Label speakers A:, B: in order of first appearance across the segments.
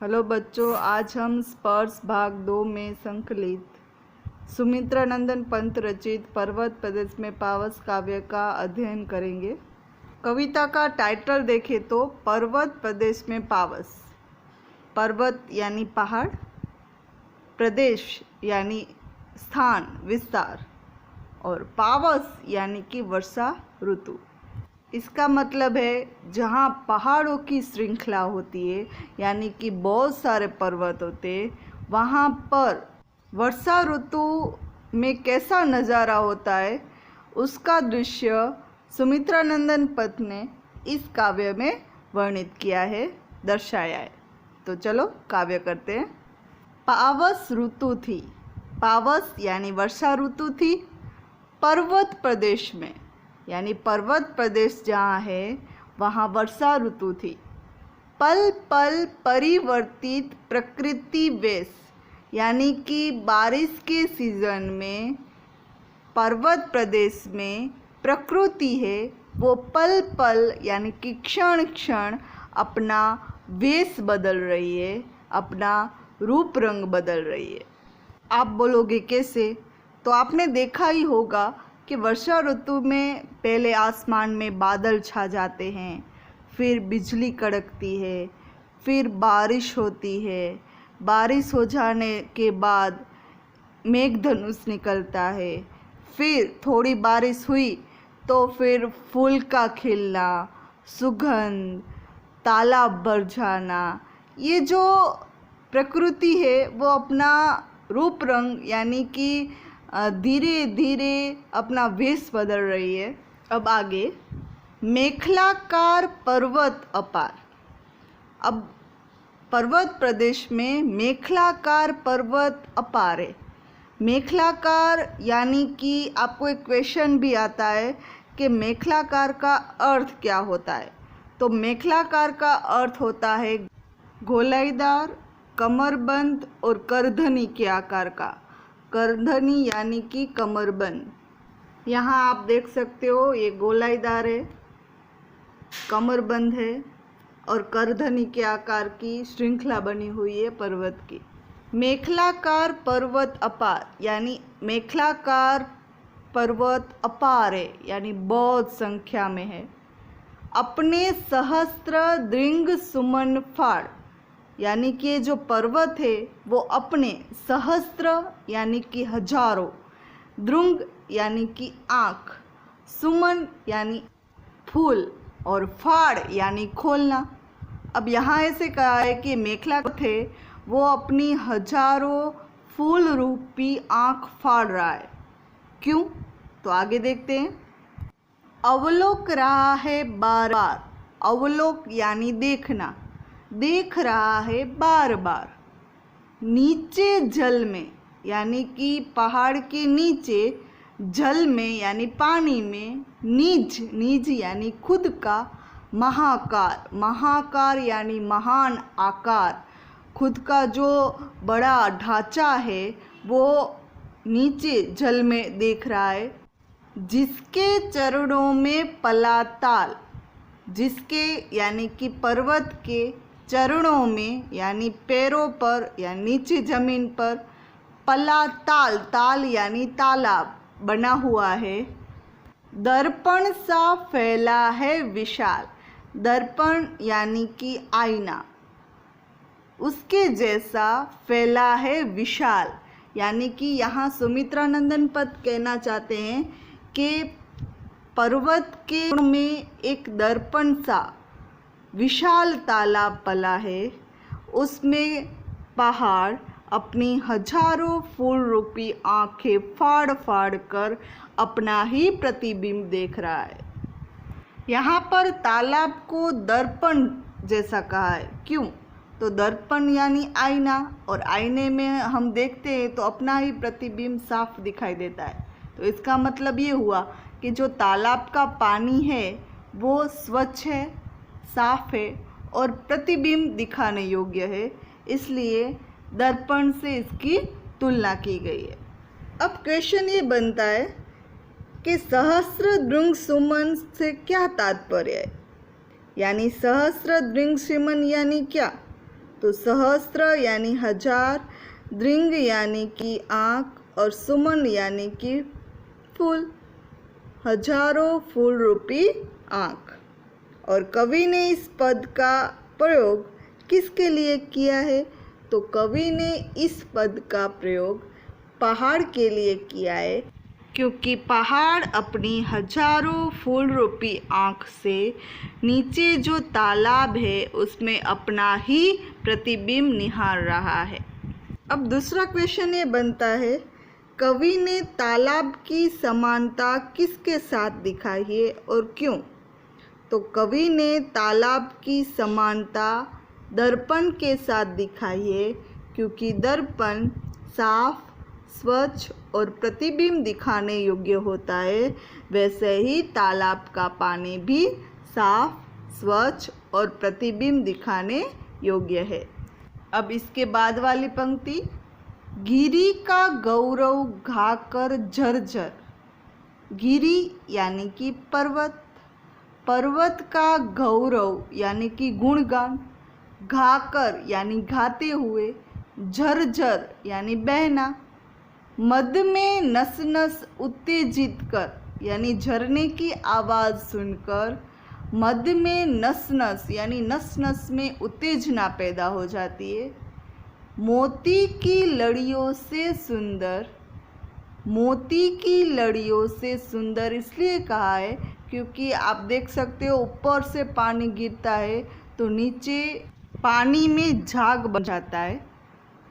A: Hello बच्चों, आज हम स्पर्श भाग 2 में संकलित सुमित्रानंदन पंत रचित पर्वत प्रदेश में पावस काव्य का अध्ययन करेंगे। कविता का टाइटल देखें तो पर्वत प्रदेश में पावस। पर्वत यानी पहाड़, प्रदेश यानी स्थान विस्तार, और पावस यानी कि वर्षा ऋतु। इसका मतलब है जहाँ पहाड़ों की श्रृंखला होती है, यानी कि बहुत सारे पर्वत होते हैं, वहाँ पर वर्षा ऋतु में कैसा नज़ारा होता है उसका दृश्य सुमित्रानंदन पंत ने इस काव्य में वर्णित किया है, दर्शाया है। तो चलो काव्य करते हैं। पावस ऋतु थी, पावस यानी वर्षा ऋतु थी पर्वत प्रदेश में, यानी पर्वत प्रदेश जहाँ है वहाँ वर्षा ऋतु थी। पल पल परिवर्तित प्रकृति वेश, यानी कि बारिश के सीजन में पर्वत प्रदेश में प्रकृति है वो पल पल यानी कि क्षण क्षण अपना वेश बदल रही है, अपना रूप रंग बदल रही है। आप बोलोगे कैसे? तो आपने देखा ही होगा कि वर्षा ऋतु में पहले आसमान में बादल छा जाते हैं, फिर बिजली कड़कती है, फिर बारिश होती है, बारिश हो जाने के बाद मेघधनुष निकलता है, फिर थोड़ी बारिश हुई तो फिर फूल का खिलना, सुगंध, तालाब भर जाना, ये जो प्रकृति है वो अपना रूप रंग यानी कि धीरे धीरे अपना वेश बदल रही है। अब आगे, मेखलाकार पर्वत अपार। अब पर्वत प्रदेश में मेखलाकार पर्वत अपार है। मेखलाकार यानी कि आपको एक क्वेश्चन भी आता है कि मेखलाकार का अर्थ क्या होता है। तो मेखलाकार का अर्थ होता है गोलाईदार, कमरबंद और करधनी के आकार का। करधनी यानी कि कमरबंद। यहाँ आप देख सकते हो ये गोलाईदार है, कमरबंद है और करधनी के आकार की श्रृंखला बनी हुई है पर्वत की। मेखलाकार पर्वत अपार यानी मेखलाकार पर्वत अपार है, यानी बहुत संख्या में है। अपने सहस्त्र दृंग सुमन फाड़, यानी कि जो पर्वत है वो अपने सहस्त्र यानी कि हजारों, द्रुंग यानी कि आँख, सुमन यानी फूल और फाड़ यानी खोलना। अब यहाँ ऐसे कहा है कि मेखला थे वो अपनी हजारों फूल रूपी आँख फाड़ रहा है। क्यों? तो आगे देखते हैं। अवलोक रहा है बार बार, अवलोक यानी देखना, देख रहा है बार बार। नीचे जल में, यानी कि पहाड़ के नीचे जल में यानी पानी में, निज, निज यानी खुद का, महाकार, महाकार यानी महान आकार, खुद का जो बड़ा ढांचा है वो नीचे जल में देख रहा है। जिसके चरणों में पलाताल, जिसके यानी कि पर्वत के चरणों में यानी पैरों पर या नीचे जमीन पर पलाताल, ताल यानी तालाब बना हुआ है। दर्पण सा फैला है विशाल, दर्पण यानी कि आईना, उसके जैसा फैला है विशाल, यानी कि यहाँ सुमित्रानंदन पंत कहना चाहते हैं कि पर्वत के में एक दर्पण सा विशाल तालाब पला है, उसमें पहाड़ अपनी हजारों फूल रूपी आंखें फाड़ फाड़ कर अपना ही प्रतिबिंब देख रहा है। यहाँ पर तालाब को दर्पण जैसा कहा है। क्यों? तो दर्पण यानी आईना, और आईने में हम देखते हैं तो अपना ही प्रतिबिंब साफ दिखाई देता है। तो इसका मतलब ये हुआ कि जो तालाब का पानी है वो स्वच्छ है, साफ है और प्रतिबिंब दिखाने योग्य है, इसलिए दर्पण से इसकी तुलना की गई है। अब क्वेश्चन ये बनता है कि सहस्र दृंग सुमन से क्या तात्पर्य है, यानी सहस्र दृंग सुमन यानी क्या? तो सहस्त्र यानी हजार, दृंग यानी कि आँख और सुमन यानी कि फूल, हजारों फूल रूपी आँख। और कवि ने इस पद का प्रयोग किसके लिए किया है? तो कवि ने इस पद का प्रयोग पहाड़ के लिए किया है, क्योंकि पहाड़ अपनी हजारों फूल रूपी आँख से नीचे जो तालाब है उसमें अपना ही प्रतिबिंब निहार रहा है। अब दूसरा क्वेश्चन ये बनता है, कवि ने तालाब की समानता किसके साथ दिखाई है और क्यों? तो कवि ने तालाब की समानता दर्पण के साथ दिखाई है, क्योंकि दर्पण साफ, स्वच्छ और प्रतिबिंब दिखाने योग्य होता है। वैसे ही तालाब का पानी भी साफ, स्वच्छ और प्रतिबिंब दिखाने योग्य है। अब इसके बाद वाली पंक्ति, गिरी का गौरव घाकर झरझर। गिरी यानी कि पर्वत, पर्वत का गौरव यानी कि गुणगान, घाकर यानी घाते हुए, झरझर यानी बहना, मध्य में नस नस उत्तेजित कर यानी झरने की आवाज़ सुनकर मध्य में नस नस यानी नस नस में उत्तेजना पैदा हो जाती है। मोती की लड़ियों से सुंदर, मोती की लड़ियों से सुंदर इसलिए कहा है क्योंकि आप देख सकते हो ऊपर से पानी गिरता है तो नीचे पानी में झाग बन जाता है,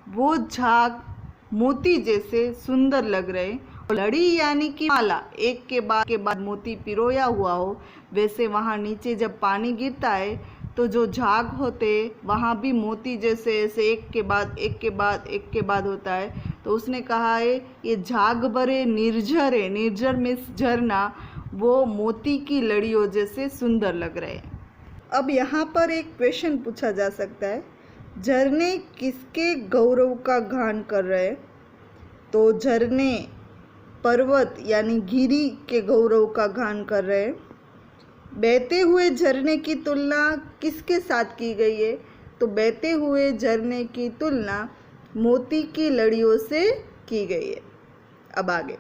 A: वो झाग मोती जैसे सुंदर लग रहे। और लड़ी यानी कि माला, एक के बाद मोती पिरोया हुआ हो, वैसे वहाँ नीचे जब पानी गिरता है तो जो झाग होते वहाँ भी मोती जैसे ऐसे एक के बाद होता है। तो उसने कहा है ये झाग भरे निर्झर है, निर्झर में झरना, वो मोती की लड़ियों जैसे सुंदर लग रहे हैं। अब यहाँ पर एक क्वेश्चन पूछा जा सकता है, झरने किसके गौरव का गान कर रहे हैं? तो झरने पर्वत यानी गिरी के गौरव का गान कर रहे हैं। बहते हुए झरने की तुलना किसके साथ की गई है? तो बहते हुए झरने की तुलना मोती की लड़ियों से की गई है। अब आगे,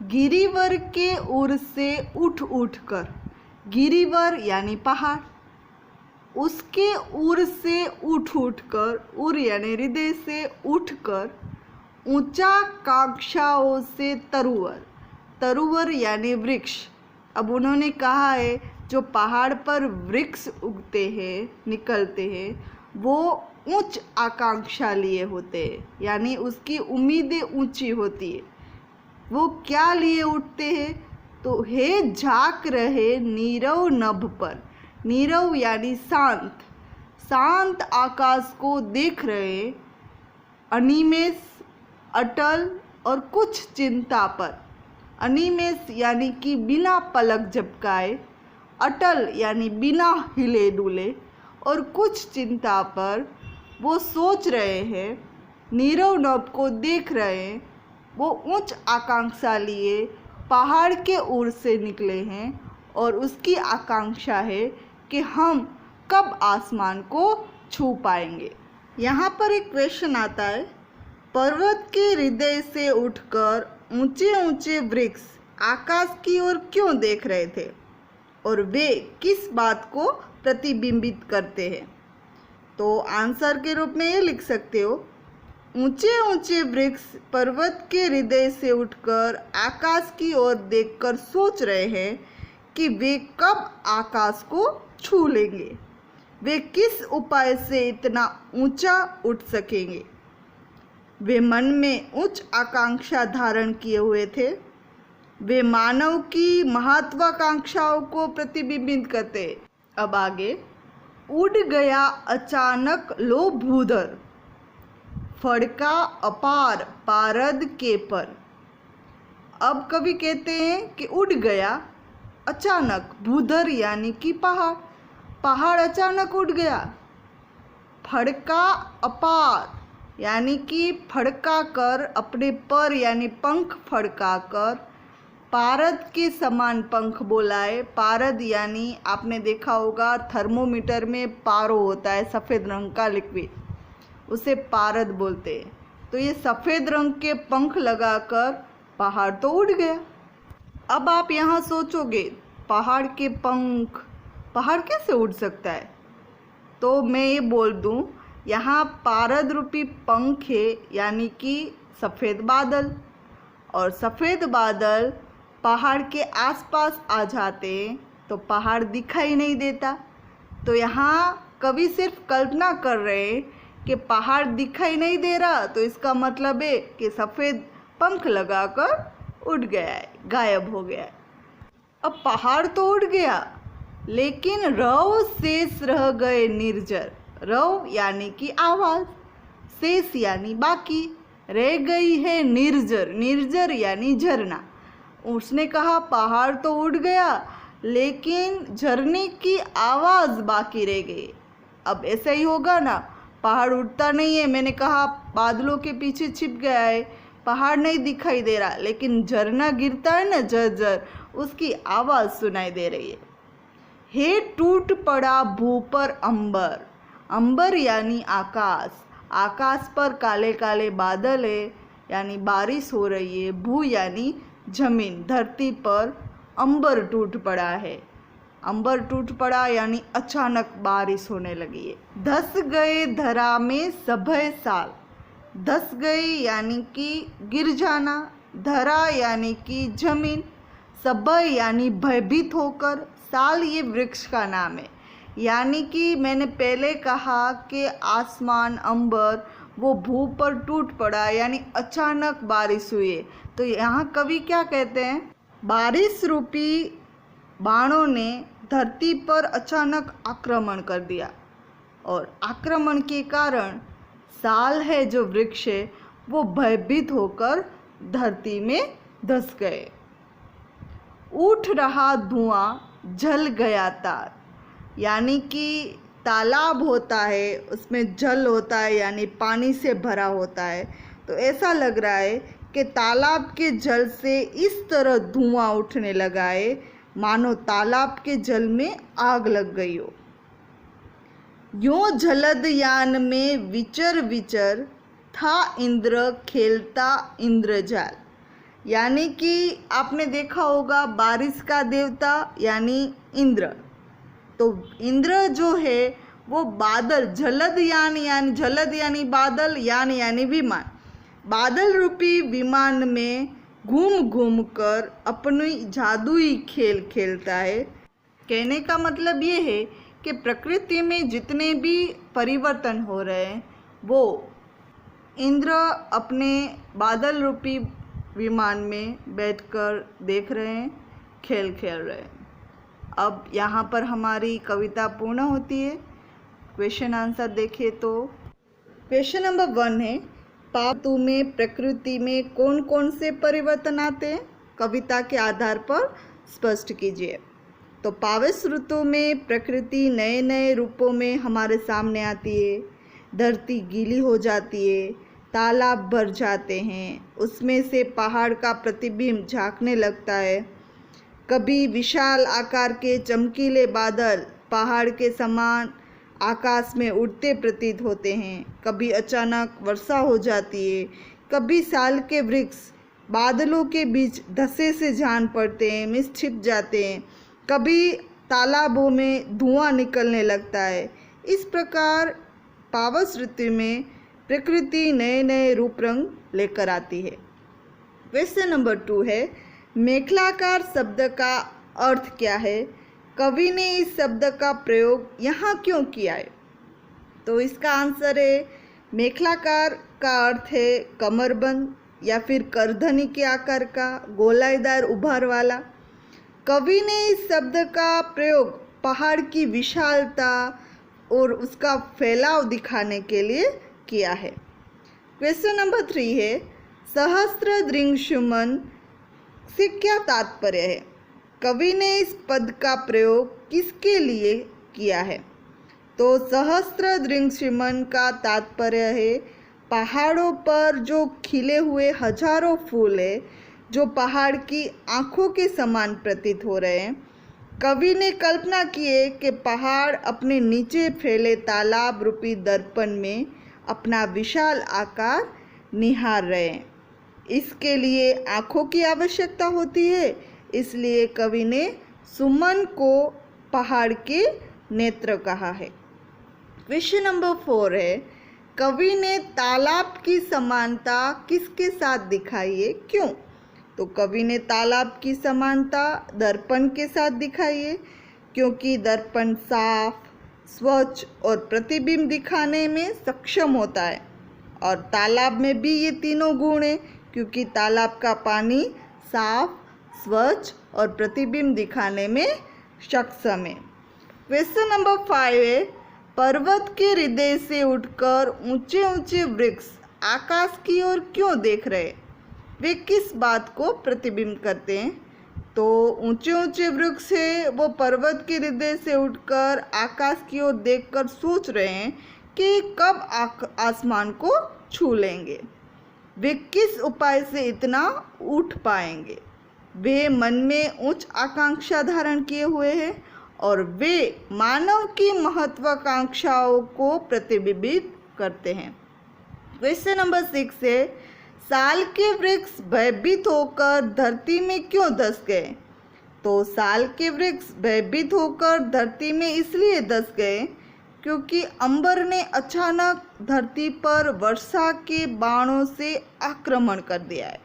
A: गिरिवर के उर से उठ उठ कर, गिरिवर यानी पहाड़, उसके उर से उठ उठ कर, उर यानी हृदय से उठकर, ऊंचा कांक्षाओं से तरुवर, तरुवर यानी वृक्ष। अब उन्होंने कहा है जो पहाड़ पर वृक्ष उगते हैं, निकलते हैं, वो उच्च आकांक्षा लिए होते हैं, यानी उसकी उम्मीदें ऊंची होती है। वो क्या लिए उठते हैं? तो हे झांक रहे नीरव नभ पर, नीरव यानी शांत, शांत आकाश को देख रहे, अनिमेष, अटल और कुछ चिंता पर। अनिमेष यानी कि बिना पलक झपकाए, अटल यानी बिना हिले डुले और कुछ चिंता पर वो सोच रहे हैं, नीरव नभ को देख रहे हैं। वो उच्च आकांक्षा लिए पहाड़ के ओर से निकले हैं और उसकी आकांक्षा है कि हम कब आसमान को छू पाएंगे। यहाँ पर एक क्वेश्चन आता है, पर्वत के हृदय से उठकर ऊंचे ऊंचे वृक्ष आकाश की ओर क्यों देख रहे थे और वे किस बात को प्रतिबिंबित करते हैं? तो आंसर के रूप में ये लिख सकते हो, ऊंचे ऊंचे वृक्ष पर्वत के हृदय से उठकर आकाश की ओर देखकर सोच रहे हैं कि वे कब आकाश को छू लेंगे, वे किस उपाय से इतना ऊंचा उठ सकेंगे। वे मन में उच्च आकांक्षा धारण किए हुए थे, वे मानव की महत्वाकांक्षाओं को प्रतिबिंबित करते। अब आगे, उड़ गया अचानक लो भूधर, फड़का अपार पारद के पर। अब कवि कहते हैं कि उड़ गया अचानक, भूधर यानी कि पहाड़, पहाड़ अचानक उड़ गया। फड़का अपार यानी कि फड़का कर, अपने पर यानी पंख फड़का कर, पारद के समान पंख बोलाए। पारद यानी आपने देखा होगा थर्मोमीटर में पारो होता है, सफ़ेद रंग का लिक्विड, उसे पारद बोलते हैं। तो ये सफ़ेद रंग के पंख लगाकर पहाड़ तो उड़ गया। अब आप यहाँ सोचोगे पहाड़ के पंख, पहाड़ कैसे उड़ सकता है? तो मैं ये बोल दूँ, यहाँ पारद रूपी पंख है, यानी कि सफ़ेद बादल, और सफ़ेद बादल पहाड़ के आसपास आ जाते हैं तो पहाड़ दिखाई नहीं देता। तो यहाँ कवि सिर्फ कल्पना कर रहे हैं कि पहाड़ दिखाई नहीं दे रहा, तो इसका मतलब है कि सफ़ेद पंख लगाकर उड़ गया है, गायब हो गया है। अब पहाड़ तो उड़ गया, लेकिन रव शेष रह गए निर्जर। रव यानी कि आवाज़, शेष यानी बाकी, रह गई है निर्जर। निर्जर यानी झरना। उसने कहा पहाड़ तो उड़ गया, लेकिन झरने की आवाज़ बाकी रह गई। अब ऐसा ही होगा ना, पहाड़ उड़ता नहीं है, मैंने कहा बादलों के पीछे छिप गया है, पहाड़ नहीं दिखाई दे रहा, लेकिन झरना गिरता है ना झरझर, उसकी आवाज़ सुनाई दे रही है। हे टूट पड़ा भू पर अंबर। अंबर यानी आकाश, आकाश पर काले काले बादल है, यानी बारिश हो रही है। भू यानी जमीन, धरती पर अंबर टूट पड़ा है। अंबर टूट पड़ा यानी अचानक बारिश होने लगी है। धस गए धरा में सभय साल। धस गई यानी कि गिर जाना, धरा यानी कि जमीन, सभय यानी भयभीत होकर, साल ये वृक्ष का नाम है। यानी कि मैंने पहले कहा कि आसमान, अंबर वो भू पर टूट पड़ा, यानी अचानक बारिश हुई। तो यहाँ कवि क्या कहते हैं, बारिश रूपी बाणों ने धरती पर अचानक आक्रमण कर दिया, और आक्रमण के कारण साल है जो वृक्ष है वो भयभीत होकर धरती में धस गए। उठ रहा धुआं जल गया तार, यानी कि तालाब होता है, उसमें जल होता है, यानी पानी से भरा होता है। तो ऐसा लग रहा है कि तालाब के जल से इस तरह धुआं उठने लगा है मानो तालाब के जल में आग लग गई हो। यों जलद यान में विचर विचर था इंद्र खेलता इंद्रजाल। यानी कि आपने देखा होगा बारिश का देवता यानी इंद्र। तो इंद्र जो है वो बादल, जलद यानी बादल, यानी विमान, बादल रूपी विमान में घूम घूम कर अपनी जादुई खेल खेलता है। कहने का मतलब ये है कि प्रकृति में जितने भी परिवर्तन हो रहे हैं वो इंद्र अपने बादल रूपी विमान में बैठकर देख रहे हैं, खेल खेल रहे हैं। अब यहाँ पर हमारी कविता पूर्ण होती है। क्वेश्चन आंसर देखें तो क्वेश्चन नंबर 1 है, पाव ऋतु में प्रकृति में कौन कौन से परिवर्तन आते हैं, कविता के आधार पर स्पष्ट कीजिए। तो पावस ऋतु में प्रकृति नए नए रूपों में हमारे सामने आती है। धरती गीली हो जाती है, तालाब भर जाते हैं, उसमें से पहाड़ का प्रतिबिंब झांकने लगता है। कभी विशाल आकार के चमकीले बादल पहाड़ के समान आकाश में उड़ते प्रतीत होते हैं। कभी अचानक वर्षा हो जाती है। कभी साल के वृक्ष बादलों के बीच धसे से जान पड़ते हैं, मिस छिप जाते हैं। कभी तालाबों में धुआं निकलने लगता है। इस प्रकार पावस ऋतु में प्रकृति नए नए रूप रंग लेकर आती है। क्वेश्चन नंबर 2 है, मेखलाकार शब्द का अर्थ क्या है, कवि ने इस शब्द का प्रयोग यहाँ क्यों किया है? तो इसका आंसर है, मेखलाकार का अर्थ है कमरबंद या फिर करधनी के आकार का गोलाईदार उभार वाला। कवि ने इस शब्द का प्रयोग पहाड़ की विशालता और उसका फैलाव दिखाने के लिए किया है। क्वेश्चन नंबर 3 है, सहस्रदृंशुमन से क्या तात्पर्य है? कवि ने इस पद का प्रयोग किसके लिए किया है? तो सहस्रदृंशुमन का तात्पर्य है पहाड़ों पर जो खिले हुए हजारों फूल है, जो पहाड़ की आँखों के समान प्रतीत हो रहे हैं। कवि ने कल्पना की है कि पहाड़ अपने नीचे फैले तालाब रूपी दर्पण में अपना विशाल आकार निहार रहे हैं। इसके लिए आँखों की आवश्यकता होती है, इसलिए कवि ने सुमन को पहाड़ के नेत्र कहा है। क्वेश्चन नंबर 4 है, कवि ने तालाब की समानता किसके साथ दिखाई है, क्यों? तो कवि ने तालाब की समानता दर्पण के साथ दिखाई है, क्योंकि दर्पण साफ, स्वच्छ और प्रतिबिंब दिखाने में सक्षम होता है। और तालाब में भी ये तीनों गुण हैं, क्योंकि तालाब का पानी साफ, स्वच्छ और प्रतिबिंब दिखाने में सक्षम है। क्वेश्चन नंबर 5 है, पर्वत के हृदय से उठकर ऊंचे ऊंचे वृक्ष आकाश की ओर क्यों देख रहे? वे किस बात को प्रतिबिंब करते हैं? तो ऊंचे ऊंचे वृक्ष है वो पर्वत के हृदय से उठकर आकाश की ओर देखकर सोच रहे हैं कि कब आसमान को छू लेंगे, वे किस उपाय से इतना उठ पाएंगे। वे मन में उच्च आकांक्षा धारण किए हुए हैं और वे मानव की महत्वाकांक्षाओं को प्रतिबिंबित करते हैं। क्वेश्चन नंबर 6 है, साल के वृक्ष भयभीत होकर धरती में क्यों धंस गए? तो साल के वृक्ष भयभीत होकर धरती में इसलिए धंस गए क्योंकि अंबर ने अचानक धरती पर वर्षा के बाणों से आक्रमण कर दिया है।